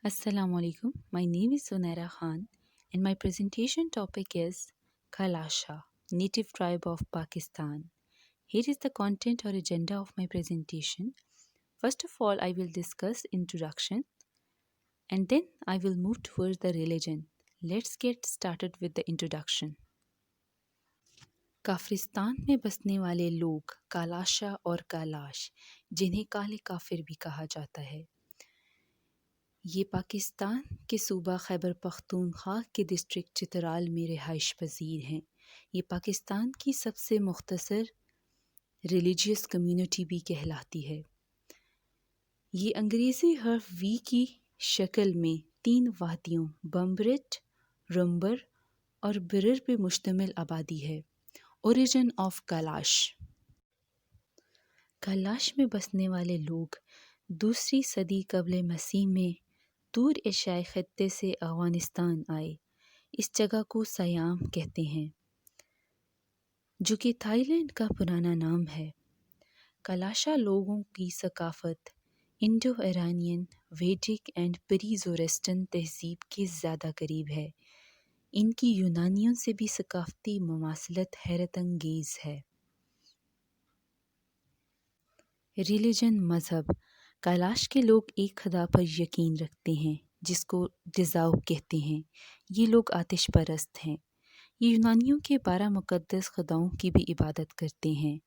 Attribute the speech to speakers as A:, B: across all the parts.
A: Assalamu alaikum. My name is Sunaira Khan and my presentation topic is Kalasha, native tribe of Pakistan. Here is the content or agenda of my presentation. First of all, I will discuss introduction and then I will move towards the religion. Let's get started with the introduction. काफरिस्तान में बसने वाले लोग कालाशा और कालाश, जिन्हें काले काफिर भी कहा जाता है, ये पाकिस्तान के सूबा खैबर पख्तूनख्वा के डिस्ट्रिक्ट चित्राल में रिहाइश पजीर हैं। ये पाकिस्तान की सबसे मुख्तसर रिलीजियस कम्युनिटी भी कहलाती है। ये अंग्रेज़ी हर्फ वी की शक्ल में 3 वादियों बम्बरिट, रुम्बर और बिरर पे मुश्तमिल आबादी है। Origin of Kailash. कालाश में बसने वाले लोग दूसरी सदी कबल मसीह में दूर एशियाई खत्ते से अफ़गानिस्तान आए। इस जगह को सयाम कहते हैं, जो कि थाईलैंड का पुराना नाम है। कालाशा लोगों की सकाफ़त इंडो ईरानियन, वैदिक एंड प्री ज़ोरेस्ट्रियन तहज़ीब के ज़्यादा करीब है। इनकी यूनानियों से भी सकाफ़ती मुमासलत हैरत अंगेज़ है। रिलीजन मज़हब। कैलाश के लोग एक खुदा पर यकीन रखते हैं जिसको डिज़ाउ कहते हैं। ये लोग आतिश परस्त हैं। ये यूनानियों के 12 मुक़द्दस खुदाओं की भी इबादत करते हैं।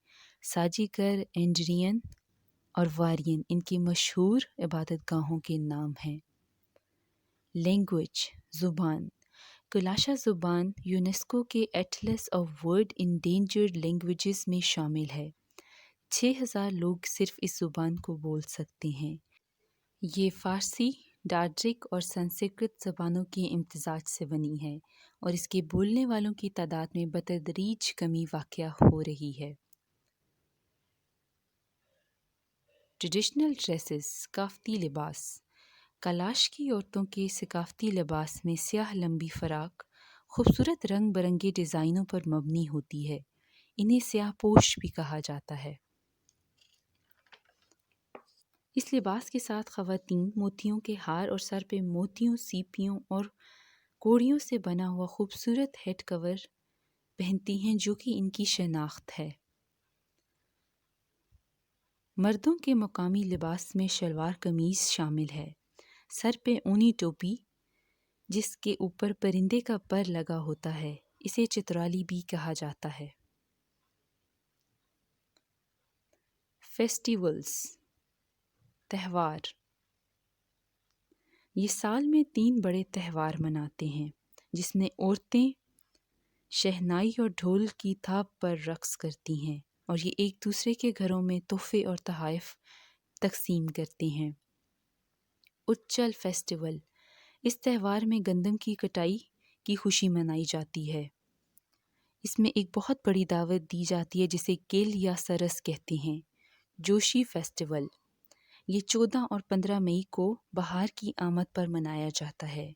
A: साजिकर, एंड्रियन और वारियन इनकी मशहूर इबादत गाहों के नाम हैं। लैंग्वेज ज़ुबान। कैलाशा ज़ुबान यूनेस्को के Atlas of world endangered languages में शामिल है। 6000 लोग सिर्फ इस ज़ुबान को बोल सकते हैं। ये फ़ारसी, डार्जिक और संस्कृत ज़बानों के इम्तिज़ाज से बनी है और इसके बोलने वालों की तादाद में बतदरीज कमी वाक़या हो रही है। ट्रेडिशनल ड्रेसेस, सकाफ़ती लिबास। कैलाश की औरतों के सकाफ़ती लिबास में स्याह लंबी फ़राक खूबसूरत रंग बिरंगे डिज़ाइनों पर मबनी होती है। इन्हें स्याह पोश भी कहा जाता है। इस लिबास के साथ ख़वातीन मोतियों के हार और सर पे मोतियों, सीपियों और कोड़ियों से बना हुआ खूबसूरत हेड कवर पहनती हैं, जो कि इनकी शनाख्त है। मर्दों के मकामी लिबास में शलवार कमीज़ शामिल है। सर पे ऊनी टोपी जिसके ऊपर परिंदे का पर लगा होता है, इसे चित्राली भी कहा जाता है। फेस्टिवल्स, त्यौहार। ये साल में 3 बड़े त्यौहार मनाते हैं, जिसमें औरतें शहनाई और ढोल की थाप पर रक़्स करती हैं और ये एक दूसरे के घरों में तोहफ़े और तोहफ़ तक़सीम करते हैं। उच्चल फेस्टिवल। इस त्यौहार में गंदम की कटाई की खुशी मनाई जाती है। इसमें एक बहुत बड़ी दावत दी जाती है जिसे केल या सरस कहते हैं। जोशी फेस्टिवल। ये 14 और 15 मई को बहार की आमद पर मनाया जाता है।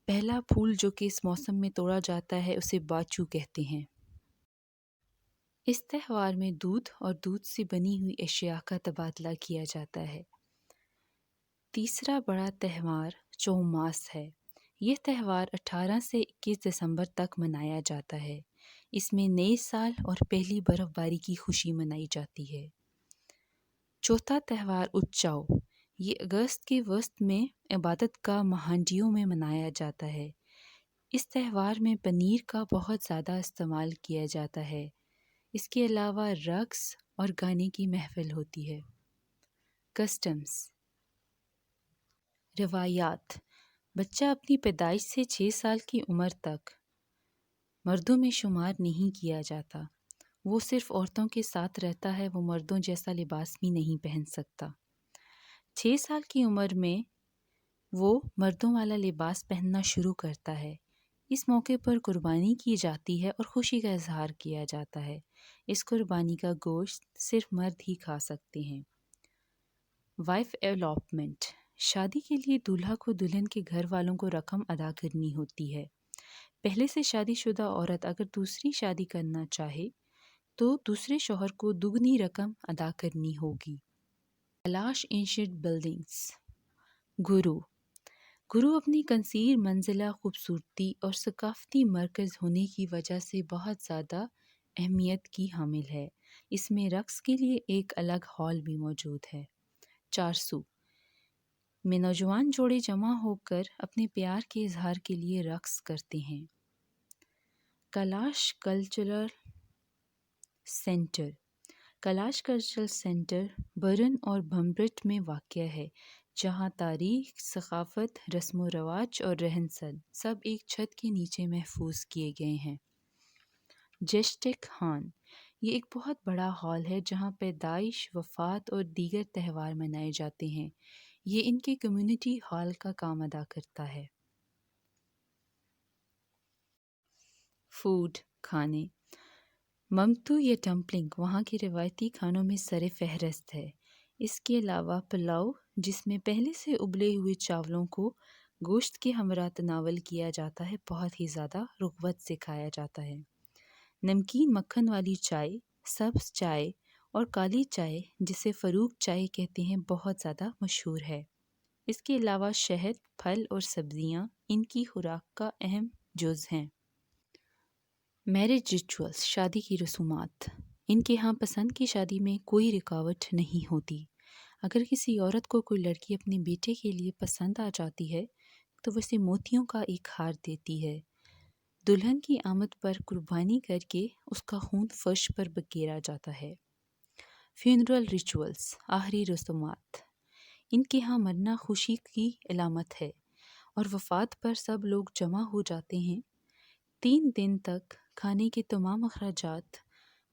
A: पहला फूल जो कि इस मौसम में तोड़ा जाता है उसे बाचू कहते हैं। इस त्यौहार में दूध और दूध से बनी हुई अशिया का तबादला किया जाता है। तीसरा बड़ा त्यौहार चौमास है। यह त्यौहार 18 से 21 दिसंबर तक मनाया जाता है। इसमें नए साल और पहली बर्फ़बारी की खुशी मनाई जाती है। चौथा त्यौहार उत्सव। ये अगस्त के वस्त में इबादत का महांडियों में मनाया जाता है। इस त्यौहार में पनीर का बहुत ज़्यादा इस्तेमाल किया जाता है। इसके अलावा रक़्स और गाने की महफ़िल होती है। कस्टम्स, रवायात। बच्चा अपनी पैदाइश से 6 साल की उम्र तक मर्दों में शुमार नहीं किया जाता। वो सिर्फ औरतों के साथ रहता है। वो मर्दों जैसा लिबास भी नहीं पहन सकता। 6 साल की उम्र में वो मर्दों वाला लिबास पहनना शुरू करता है। इस मौके पर कुर्बानी की जाती है और खुशी का इजहार किया जाता है। इस कुर्बानी का गोश्त सिर्फ मर्द ही खा सकते हैं। Wife allotment. शादी के लिए दूल्हा को दुल्हन के घर वालों को रकम अदा करनी होती है। पहले से शादीशुदा औरत अगर दूसरी शादी करना चाहे तो दूसरे शौहर को दुगनी रकम अदा करनी होगी। Kailash ancient buildings. गुरु। گرو اپنی کنسیر منزلہ خوبصورتی اور ثقافتی مرکز ہونے کی وجہ سے بہت زیادہ اہمیت کی حامل ہے۔ اس میں رقص کے لیے ایک الگ ہال بھی موجود ہے۔ 400 میں نوجوان جوڑے جمع ہو کر اپنے پیار کے اظہار کے لیے رقص کرتے ہیں۔ Kalash cultural centre Kalash cultural centre Brun اور بھمبرٹ میں واقع ہے، جہاں تاریخ، ثقافت، رسم و رواج اور رہن سہن سب ایک چھت کے نیچے محفوظ کیے گئے ہیں۔ جیشٹک خان یہ ایک بہت بڑا ہال ہے جہاں پیدائش، وفات اور دیگر تہوار منائے جاتے ہیں۔ یہ ان کے کمیونٹی ہال کا کام ادا کرتا ہے۔ فوڈ کھانے ممتو یا ڈمپلنگ وہاں کے روایتی کھانوں میں سر فہرست ہے۔ اس کے علاوہ پلاؤ، جس میں پہلے سے ابلے ہوئے چاولوں کو گوشت کے ہمراہ تناول کیا جاتا ہے، بہت ہی زیادہ رغبت سے کھایا جاتا ہے۔ نمکین مکھن والی چائے، سبز چائے اور کالی چائے جسے فروخ چائے کہتے ہیں، بہت زیادہ مشہور ہے۔ اس کے علاوہ شہد، پھل اور سبزیاں ان کی خوراک کا اہم جز ہیں۔ میرج ریچولز شادی کی رسومات ان کے ہاں پسند کی شادی میں کوئی رکاوٹ نہیں ہوتی۔ اگر کسی عورت کو کوئی لڑکی اپنے بیٹے کے لیے پسند آ جاتی ہے تو وہ اسے موتیوں کا ایک ہار دیتی ہے۔ دلہن کی آمد پر قربانی کر کے اس کا خون فرش پر بکیرا جاتا ہے۔ فیونرل ریچولز آخری رسومات ان کے ہاں مرنا خوشی کی علامت ہے اور وفات پر سب لوگ جمع ہو جاتے ہیں۔ 3 دن تک کھانے کے تمام اخراجات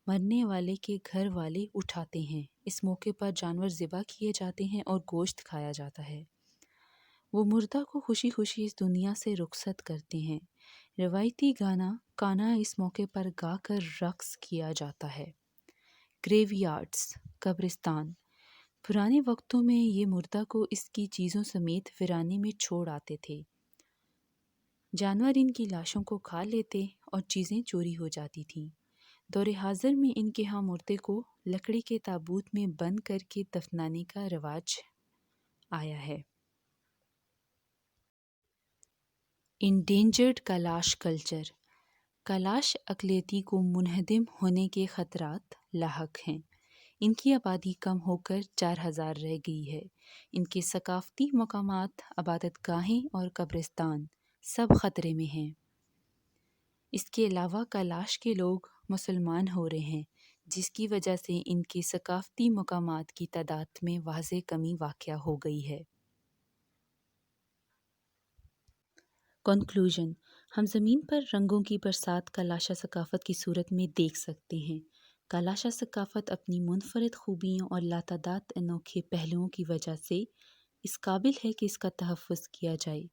A: مرنے والے کے گھر والے اٹھاتے ہیں۔ اس موقع پر جانور ذبح کیے جاتے ہیں اور گوشت کھایا جاتا ہے۔ وہ مردہ کو خوشی خوشی اس دنیا سے رخصت کرتے ہیں۔ روایتی گانا کانا اس موقع پر گا کر رقص کیا جاتا ہے۔ گریو یارڈز قبرستان پرانے وقتوں میں یہ مردہ کو اس کی چیزوں سمیت ویرانے میں چھوڑ آتے تھے۔ جانور ان کی لاشوں کو کھا لیتے اور چیزیں چوری ہو جاتی تھیں۔ دور حاضر میں ان کے ہاں مردے کو لکڑی کے تابوت میں بند کر کے دفنانے کا رواج آیا ہے۔ انڈینجرڈ کیلاش کلچر کیلاش اقلیتی کو منہدم ہونے کے خطرات لاحق ہیں۔ ان کی آبادی کم ہو کر 4000 رہ گئی ہے۔ ان کے ثقافتی مقامات، عبادت گاہیں اور قبرستان سب خطرے میں ہیں۔ اس کے علاوہ کیلاش کے لوگ مسلمان ہو رہے ہیں، جس کی وجہ سے ان کے ثقافتی مقامات کی تعداد میں واضح کمی واقع ہو گئی ہے۔ کنکلوژن ہم زمین پر رنگوں کی برسات کیلاشا ثقافت کی صورت میں دیکھ سکتے ہیں۔ کیلاشا ثقافت اپنی منفرد خوبیوں اور لاتعداد انوکھے پہلوؤں کی وجہ سے اس قابل ہے کہ اس کا تحفظ کیا جائے۔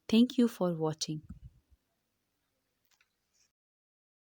A: Thank you for watching.